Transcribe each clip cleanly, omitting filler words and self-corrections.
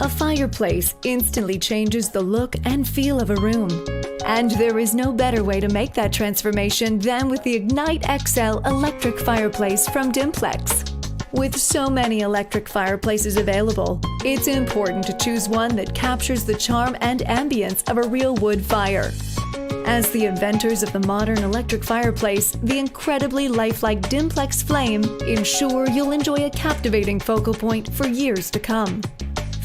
A fireplace instantly changes the look and feel of a room. And there is no better way to make that transformation than with the IgniteXL electric fireplace from Dimplex. With so many electric fireplaces available, it's important to choose one that captures the charm and ambience of a real wood fire. As the inventors of the modern electric fireplace, the incredibly lifelike Dimplex flame ensure you'll enjoy a captivating focal point for years to come.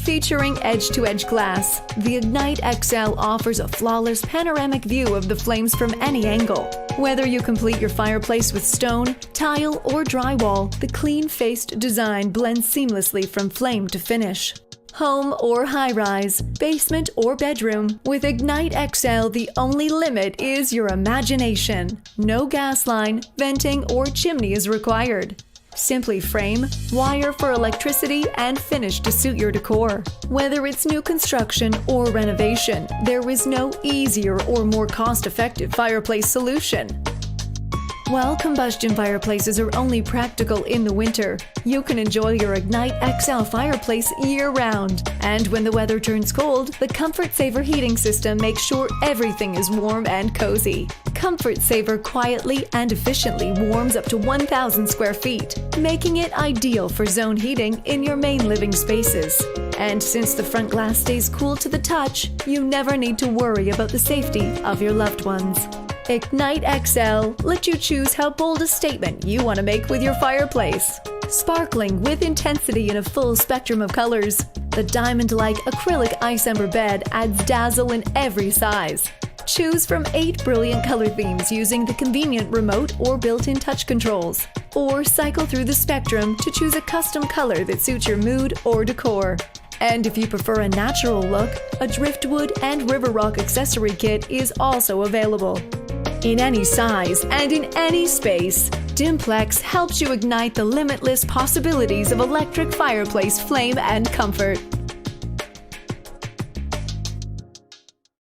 Featuring edge-to-edge glass, the IgniteXL offers a flawless panoramic view of the flames from any angle. Whether you complete your fireplace with stone, tile, or drywall, the clean-faced design blends seamlessly from flame to finish. Home or high-rise, basement or bedroom, with IgniteXL the only limit is your imagination. No gas line, venting, or chimney is required. Simply frame, wire for electricity, and finish to suit your decor. Whether it's new construction or renovation, there is no easier or more cost-effective fireplace solution. While combustion fireplaces are only practical in the winter, you can enjoy your IgniteXL fireplace year-round. And when the weather turns cold, the Comfort Saver heating system makes sure everything is warm and cozy. Comfort Saver quietly and efficiently warms up to 1,000 square feet, making it ideal for zone heating in your main living spaces. And since the front glass stays cool to the touch, you never need to worry about the safety of your loved ones. IgniteXL lets you choose how bold a statement you want to make with your fireplace. Sparkling with intensity in a full spectrum of colors, the diamond-like acrylic ice ember bed adds dazzle in every size. Choose from 8 brilliant color themes using the convenient remote or built-in touch controls. Or cycle through the spectrum to choose a custom color that suits your mood or decor. And if you prefer a natural look, a driftwood and river rock accessory kit is also available. In any size and in any space, Dimplex helps you ignite the limitless possibilities of electric fireplace flame and comfort.